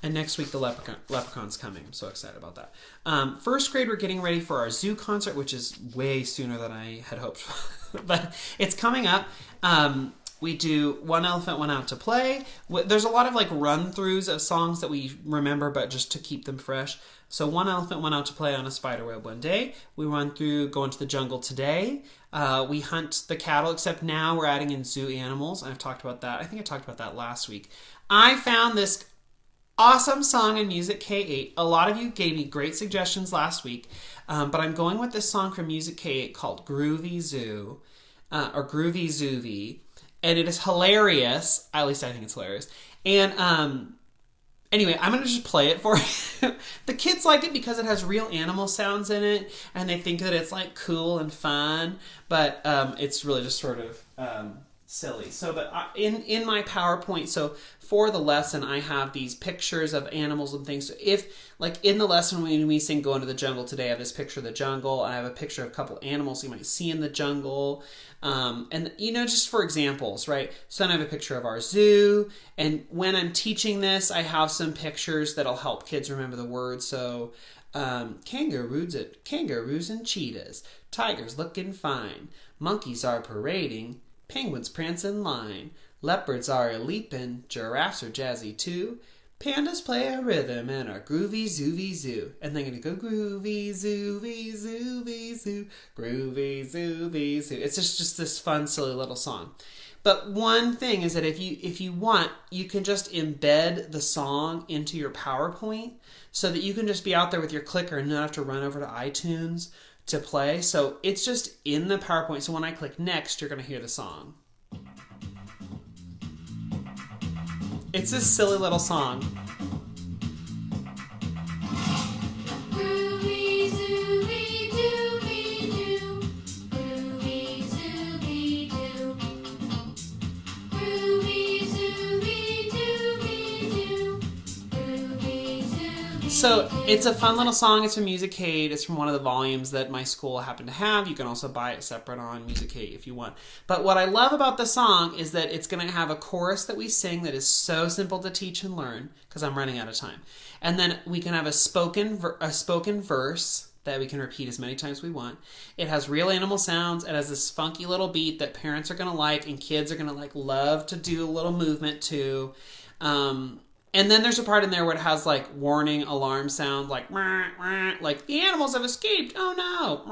And next week, the Leprechaun's coming. I'm so excited about that. First grade, we're getting ready for our zoo concert, which is way sooner than I had hoped. But it's coming up. We do One Elephant Went Out to Play. There's a lot of like run-throughs of songs that we remember, but just to keep them fresh. So One Elephant Went Out to Play on a Spiderweb One Day. We run through Go Into the Jungle Today. We hunt the cattle, except now we're adding in zoo animals. I've talked about that. I think I talked about that last week. I found this awesome song in Music K8. A lot of you gave me great suggestions last week, but I'm going with this song from Music K8 called Groovy Zoo, or Groovy Zoovie, and it is hilarious. At least I think it's hilarious. And anyway, I'm going to just play it for you. The kids like it because it has real animal sounds in it, and they think that it's like cool and fun, but it's really just sort of silly. So, but in my PowerPoint, so for the lesson, I have these pictures of animals and things. So if, like in the lesson when we sing Go Into the Jungle Today, I have this picture of the jungle. I have a picture of a couple animals you might see in the jungle. And, just for examples, right? So then I have a picture of our zoo. And when I'm teaching this, I have some pictures that'll help kids remember the words. So kangaroos and cheetahs, tigers looking fine, monkeys are parading, penguins prance in line, leopards are a-leapin', giraffes are jazzy too, pandas play a rhythm and are groovy zoovy zoo. And then I'm going to go groovy zoovy zoovy zoo, groovy zoovy zoo. It's just this fun, silly little song. But one thing is that if you want, you can just embed the song into your PowerPoint so that you can just be out there with your clicker and not have to run over to iTunes to play. So it's just in the PowerPoint. So when I click next, you're going to hear the song. It's this silly little song. Groovy zooby dooby doo. Groovy zooby doo. Groovy zooby dooby doo. Groovy zooby. So it's a fun little song. It's from Music-Aid. It's from one of the volumes that my school happened to have. You can also buy it separate on Music-Aid if you want. But what I love about the song is that it's going to have a chorus that we sing that is so simple to teach and learn, because I'm running out of time. And then we can have a spoken verse that we can repeat as many times as we want. It has real animal sounds. It has this funky little beat that parents are going to like and kids are going to love to do a little movement to. And then there's a part in there where it has like warning alarm sound, like the animals have escaped. Oh no,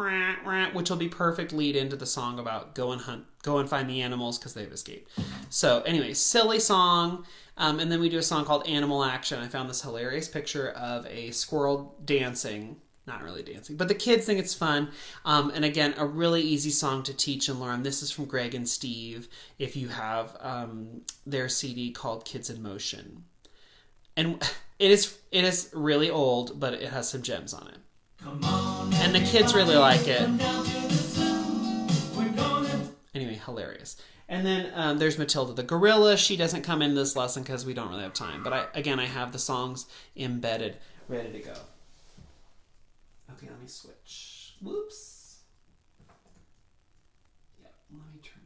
which will be perfect lead into the song about go and find the animals because they've escaped. So anyway, silly song. And then we do a song called Animal Action. I found this hilarious picture of a squirrel dancing. Not really dancing, but the kids think it's fun. And again, a really easy song to teach and learn. This is from Greg and Steve, if you have their CD called Kids in Motion. And it is really old, but it has some gems on it. And the kids really like it. Anyway, hilarious. And then there's Matilda the Gorilla. She doesn't come in this lesson because we don't really have time. But I have the songs embedded, ready to go. Okay, let me switch. Whoops. Yeah, let me turn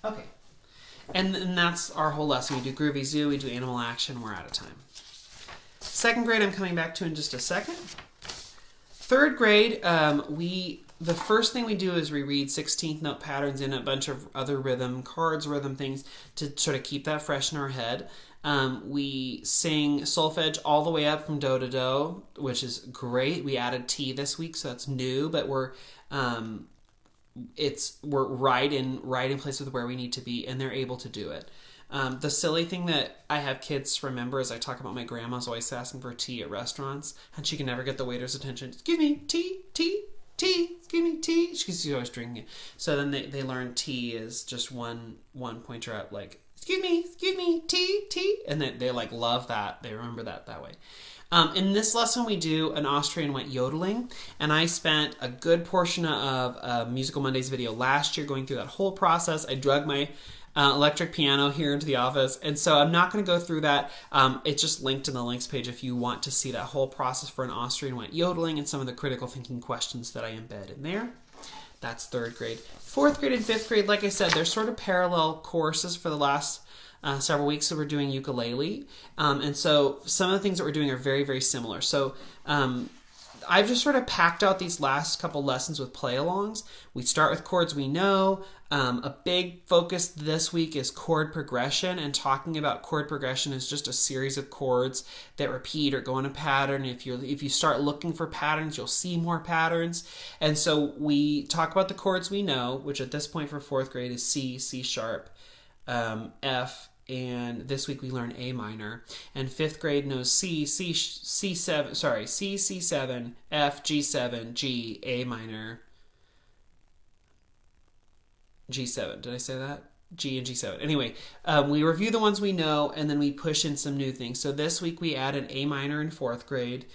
that on. Okay. And that's our whole lesson. We do Groovy Zoo, we do Animal Action, we're out of time. Second grade I'm coming back to in just a second. Third grade, the first thing we do is we read 16th note patterns and a bunch of other rhythm things to sort of keep that fresh in our head. We sing solfege all the way up from do to do, which is great. We added T this week, so that's new, but we're right in place with where we need to be, and they're able to do it. The silly thing that I have kids remember is I talk about my grandma's always asking for tea at restaurants, and she can never get the waiter's attention. Excuse me, tea, tea, tea, excuse me, tea. She's always drinking it. So then they learn tea is just one pointer out, like, excuse me, tea, tea. And they like love that. They remember that way. In this lesson, we do an Austrian wet yodeling, and I spent a good portion of Musical Mondays video last year going through that whole process. I drug my electric piano here into the office, and so I'm not going to go through that. It's just linked in the links page if you want to see that whole process for an Austrian wet yodeling and some of the critical thinking questions that I embed in there. That's 3rd grade. 4th grade and 5th grade, like I said, they're sort of parallel courses for the last several weeks that we're doing ukulele. And so some of the things that we're doing are very, very similar. So I've just sort of packed out these last couple lessons with play-alongs. We start with chords we know. A big focus this week is chord progression, and talking about chord progression is just a series of chords that repeat or go in a pattern. If you start looking for patterns, you'll see more patterns. And so we talk about the chords we know, which at this point for 4th grade is C, C sharp, F, and this week we learn A minor. And 5th grade knows C, C7, C, C7, F, G7, G, A minor, G7. Did I say that? G and G7. Anyway, we review the ones we know, and then we push in some new things. So this week we add an A minor in 4th grade.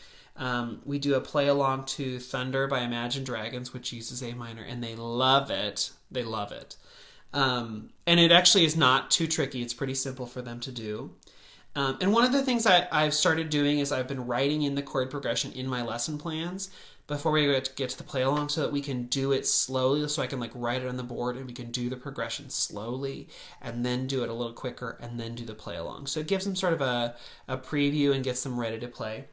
We do a play along to Thunder by Imagine Dragons, which uses A minor, and they love it. They love it. And it actually is not too tricky. It's pretty simple for them to do. And one of the things I've started doing is I've been writing in the chord progression in my lesson plans before we get to the play along, so that we can do it slowly, so I can like write it on the board and we can do the progression slowly and then do it a little quicker and then do the play along. So it gives them sort of a preview and gets them ready to play.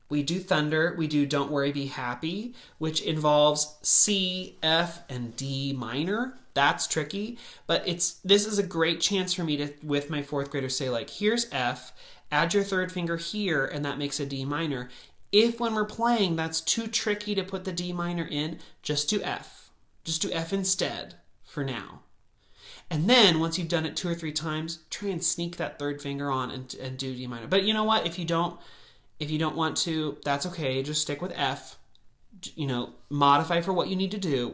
We do Thunder. We do Don't Worry, Be Happy, which involves C, F, and D minor. That's tricky, but this is a great chance for me to, with my 4th graders, say like, here's F, add your 3rd finger here, and that makes a D minor. If when we're playing that's too tricky to put the D minor in, just do F. Just do F instead for now. And then once you've done it 2 or 3 times, try and sneak that 3rd finger on and do D minor. But you know what? If you don't want to, that's okay. Just stick with F. Modify for what you need to do.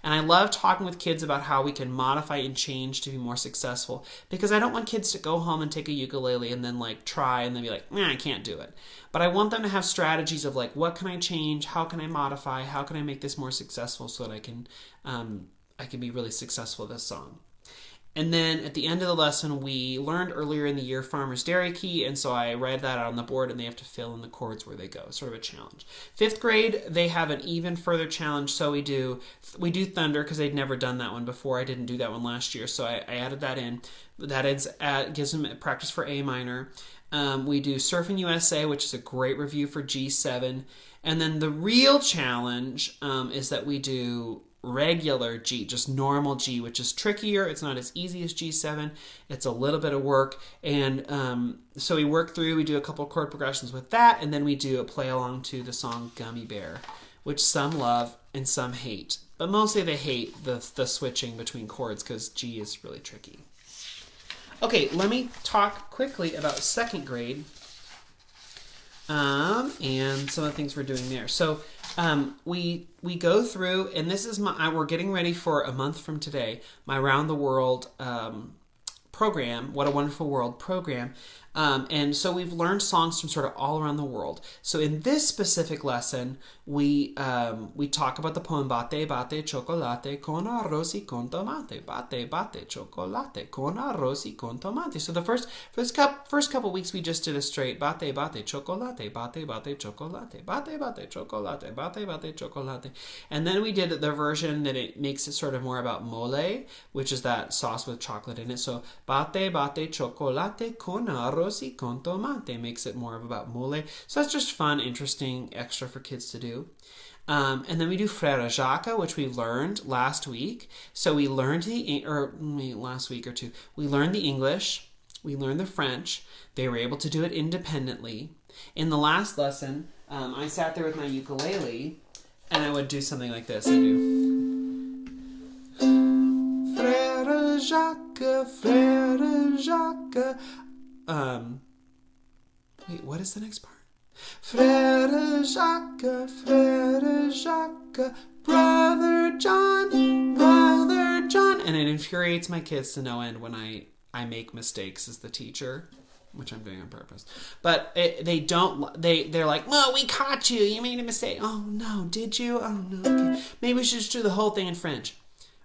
And I love talking with kids about how we can modify and change to be more successful, because I don't want kids to go home and take a ukulele and then like try and then be like, I can't do it. But I want them to have strategies of like, what can I change? How can I modify? How can I make this more successful so that I can be really successful at this song? And then at the end of the lesson, we learned earlier in the year Farmer's Dairy Key, and so I read that out on the board, and they have to fill in the chords where they go. Sort of a challenge. 5th grade, they have an even further challenge, so we do Thunder, because they'd never done that one before. I didn't do that one last year, so I added that in. That gives them practice for A minor. We do Surfing USA, which is a great review for G7. And then the real challenge is that we do regular G, just normal G, which is trickier. It's not as easy as G7. It's a little bit of work. And so we work through, we do a couple chord progressions with that, and then we do a play along to the song Gummy Bear, which some love and some hate. But mostly they hate the switching between chords because G is really tricky. Okay, let me talk quickly about 2nd grade and some of the things we're doing there. So we go through, and this is we're getting ready for a month from today, my Around the World program, What a Wonderful World program. And so we've learned songs from sort of all around the world. So in this specific lesson, we talk about the poem Bate Bate Chocolate con arroz y con tomate. Bate Bate Chocolate con arroz y con tomate. So the first couple weeks we just did a straight Bate Bate Chocolate, Bate Bate Chocolate, Bate Bate Chocolate, Bate Bate Chocolate. And then we did the version that it makes it sort of more about mole, which is that sauce with chocolate in it. So Bate Bate Chocolate con arroz y con tomate makes it more about mole. So that's just fun, interesting, extra for kids to do. And then we do Frère Jacques, which we learned last week. So we learned last week or two. We learned the English. We learned the French. They were able to do it independently. In the last lesson, I sat there with my ukulele, and I would do something like this. I do Frère Frère Jacques. Wait, what is the next part? Frère Jacques, Brother John. And it infuriates my kids to no end when I make mistakes as the teacher, which I'm doing on purpose. But they're like, well, we caught you. You made a mistake. Oh, no, did you? Oh, no, okay. Maybe we should just do the whole thing in French.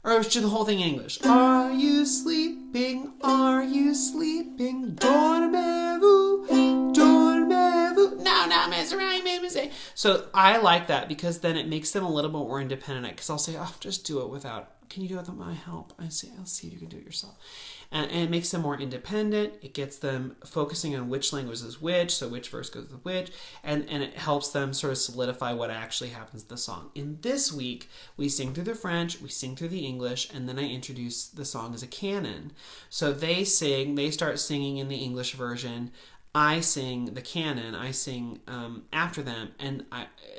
Or we should do the whole thing in English. Are you sleeping? Are you sleeping? Dormez-vous? Dormez-vous? No, Miss Ryan made a mistake. So I like that because then it makes them a little bit more independent. Because I'll say, oh, just do it without. Can you do it with my help? I'll see if you can do it yourself. And it makes them more independent. It gets them focusing on which language is which, so which verse goes with which, and it helps them sort of solidify what actually happens in the song. In this week, we sing through the French, we sing through the English, and then I introduce the song as a canon. So they start singing in the English version. I sing the canon. I sing after them, and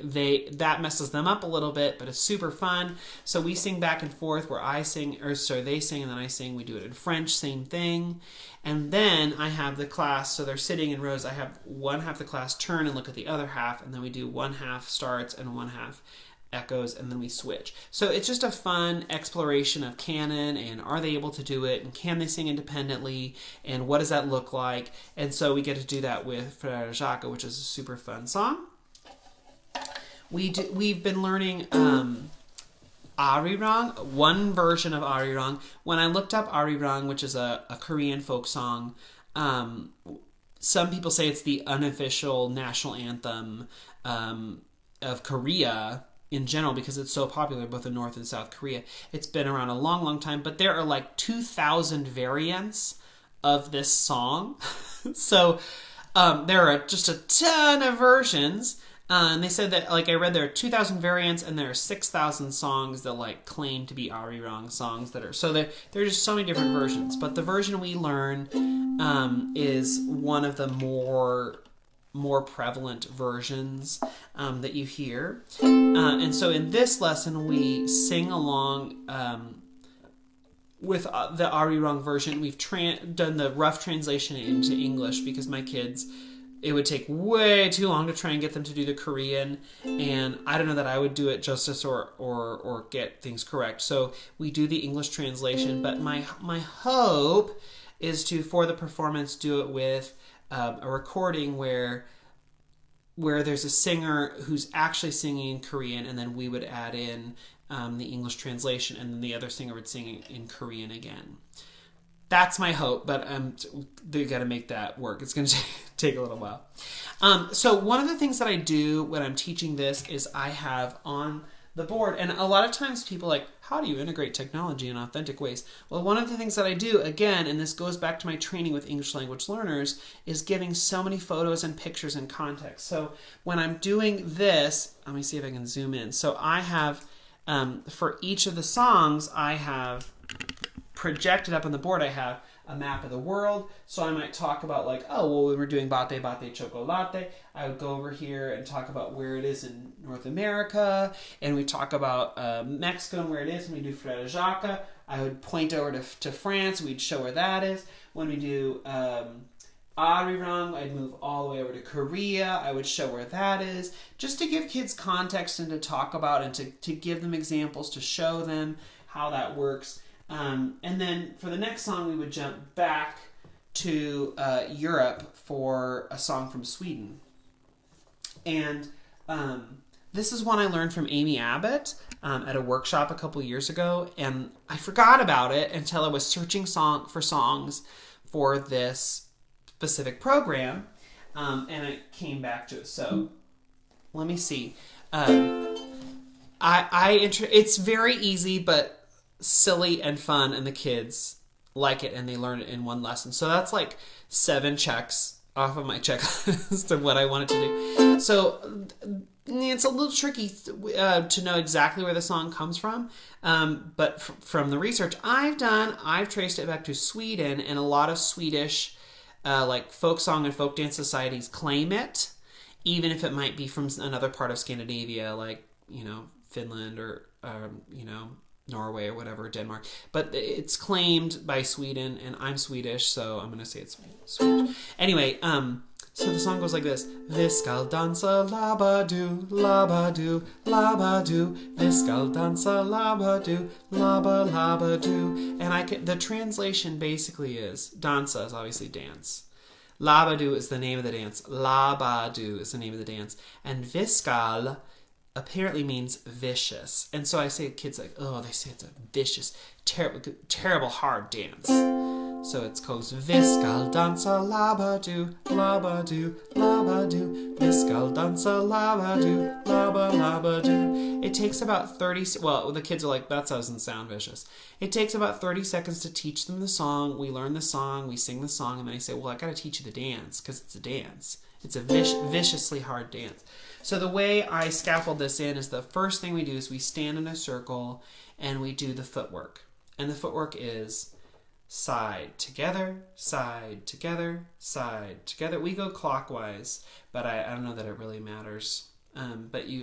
that messes them up a little bit, but it's super fun. So we sing back and forth where they sing and then I sing. We do it in French, same thing. And then I have the class, so they're sitting in rows. I have one half of the class turn and look at the other half, and then we do one half starts and one half echoes, and then we switch. So it's just a fun exploration of canon and are they able to do it and can they sing independently and what does that look like. And so we get to do that with Frère Jacques, which is a super fun song. We've been learning Arirang, one version of Arirang. When I looked up Arirang, which is a Korean folk song, some people say it's the unofficial national anthem of Korea in general because it's so popular both in North and South Korea. It's been around a long, long time, but there are like 2,000 variants of this song. So there are just a ton of versions. And they said that, like I read, there are 2,000 variants and there are 6,000 songs that like claim to be Arirang songs that are, so there are just so many different versions. But the version we learn is one of the more prevalent versions that you hear. And so in this lesson, we sing along with the Arirang version. We've done the rough translation into English because my kids, it would take way too long to try and get them to do the Korean. And I don't know that I would do it justice or get things correct. So we do the English translation. But my hope is to, for the performance, do it with a recording where there's a singer who's actually singing in Korean, and then we would add in the English translation, and then the other singer would sing in Korean again. That's my hope, but they got to make that work. It's going to take a little while. So one of the things that I do when I'm teaching this is I have on the board, and a lot of times people are like, how do you integrate technology in authentic ways? Well, one of the things that I do, again, and this goes back to my training with English language learners, is giving so many photos and pictures and context. So when I'm doing this, let me see if I can zoom in. So I have, for each of the songs, I have projected up on the board, I have a map of the world. So I might talk about like, oh, well, when we're doing Bate Bate Chocolate, I would go over here and talk about where it is in North America. And we talk about Mexico and where it is. When we do Frère Jacques, I would point over to France. We'd show where that is. When we do Arirang, I'd move all the way over to Korea. I would show where that is. Just to give kids context and to talk about and to give them examples, to show them how that works. And then for the next song, we would jump back to Europe for a song from Sweden. And this is one I learned from Amy Abbott at a workshop a couple years ago. And I forgot about it until I was searching for songs for this specific program. And I came back to it. So let me see. It's very easy, but silly and fun, and the kids like it and they learn it in one lesson. So that's like 7 checks off of my checklist of what I wanted to do. So it's a little tricky to know exactly where the song comes from. But from the research I've traced it back to Sweden, and a lot of Swedish like folk song and folk dance societies claim it, even if it might be from another part of Scandinavia, like, Finland or, Norway or whatever, Denmark. But it's claimed by Sweden, and I'm Swedish, so I'm going to say it's Swedish. Anyway, so the song goes like this. Vi skal dansa labba-doo, labba-doo, labba-doo. Vi skal dansa labba-doo, labba-labba-doo. And the translation basically is, dansa is obviously dance. Labba-doo is the name of the dance. Labba-doo is the name of the dance. And vi skal apparently means vicious. And so I say, kids like, oh, they say it's a vicious, terrible hard dance. So it's called Vi skal dansa labba-doo, labba-doo, labba-doo. Vi skal dansa labba-doo, labba-labba-doo. It takes about 30, well, the kids are like, that doesn't sound vicious. It takes about 30 seconds to teach them the song. We learn the song, we sing the song, and then I say, well, I got to teach you the dance, because it's a dance. It's a viciously hard dance. So the way I scaffold this in is the first thing we do is we stand in a circle and we do the footwork. And the footwork is side together, side together, side together. We go clockwise, but I don't know that it really matters.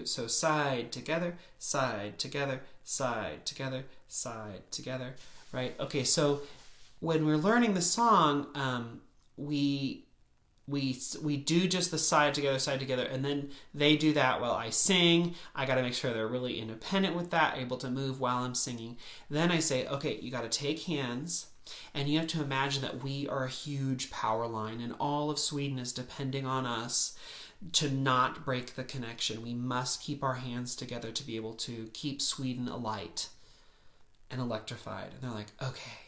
So side together, side together, side together, side together, right? Okay, so when we're learning the song, we do just the side together, and then they do that while I sing. I got to make sure they're really independent with that, able to move while I'm singing. Then I say, okay, you got to take hands, and you have to imagine that we are a huge power line, and all of Sweden is depending on us to not break the connection. We must keep our hands together to be able to keep Sweden alight and electrified. And they're like, okay.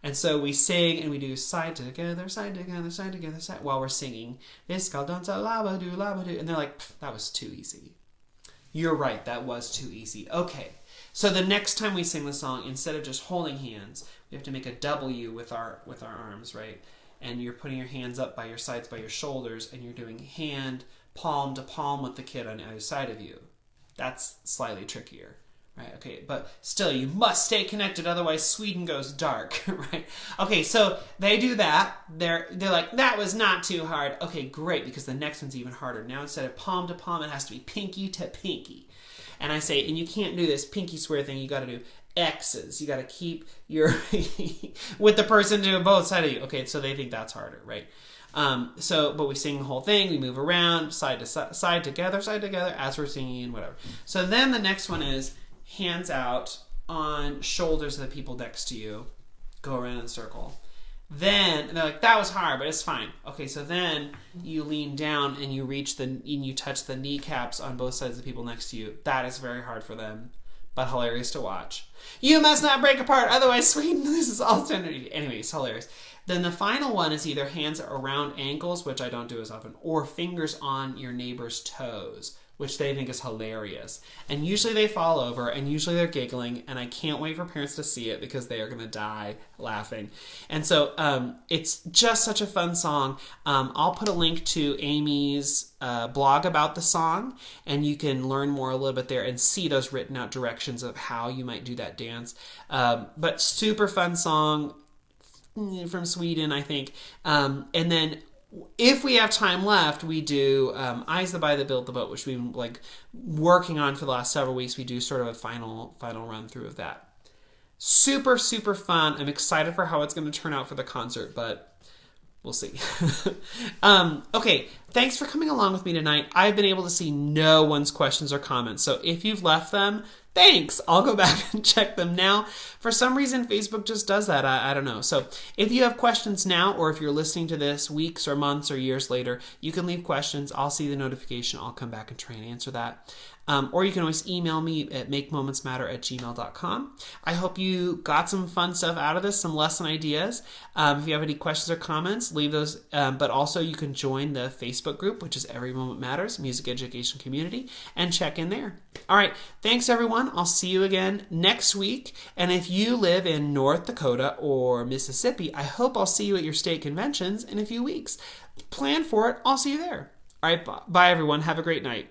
And so we sing and we do side together, side together, side together, side, while we're singing. Vi skal dansa labba-doo, labba-doo. And they're like, that was too easy. You're right, that was too easy. Okay. So the next time we sing the song, instead of just holding hands, we have to make a W with our arms, right? And you're putting your hands up by your sides, by your shoulders, and you're doing hand, palm to palm with the kid on either side of you. That's slightly trickier. Right, okay, but still, you must stay connected, otherwise Sweden goes dark, right? Okay, so they do that. They're like, that was not too hard. Okay, great, because the next one's even harder. Now instead of palm to palm, it has to be pinky to pinky. And I say, and you can't do this pinky swear thing. You got to do X's. You got to keep your with the person to both sides of you. Okay, so they think that's harder, right? But we sing the whole thing. We move around, side to side together, as we're singing and whatever. So then the next one is hands out on shoulders of the people next to you. Go around in a circle. Then they're like, that was hard, but it's fine. Okay, so then you lean down and you touch the kneecaps on both sides of the people next to you. That is very hard for them, but hilarious to watch. You must not break apart, otherwise Sweden loses all sanity. Anyway, it's hilarious. Then the final one is either hands around ankles, which I don't do as often, or fingers on your neighbor's toes, which they think is hilarious. And usually they fall over, and usually they're giggling, and I can't wait for parents to see it because they are going to die laughing. And so it's just such a fun song. I'll put a link to Amy's blog about the song, and you can learn more a little bit there and see those written out directions of how you might do that dance. But super fun song from Sweden, I think. And then if we have time left, we do Eyes the Buy that Built the Boat, which we've been like working on for the last several weeks. We do sort of a final run through of that. Super, super fun. I'm excited for how it's going to turn out for the concert, but we'll see. Okay, thanks for coming along with me tonight. I've been able to see no one's questions or comments, so if you've left them, thanks. I'll go back and check them now. For some reason, Facebook just does that. I don't know. So if you have questions now, or if you're listening to this weeks or months or years later, you can leave questions. I'll see the notification. I'll come back and try and answer that. Or you can always email me at makemomentsmatter@gmail.com. I hope you got some fun stuff out of this, some lesson ideas. If you have any questions or comments, leave those. But also you can join the Facebook group, which is Every Moment Matters, Music Education Community, and check in there. All right. Thanks, everyone. I'll see you again next week. And if you live in North Dakota or Mississippi, I hope I'll see you at your state conventions in a few weeks. Plan for it. I'll see you there. All right. Bye, everyone. Have a great night.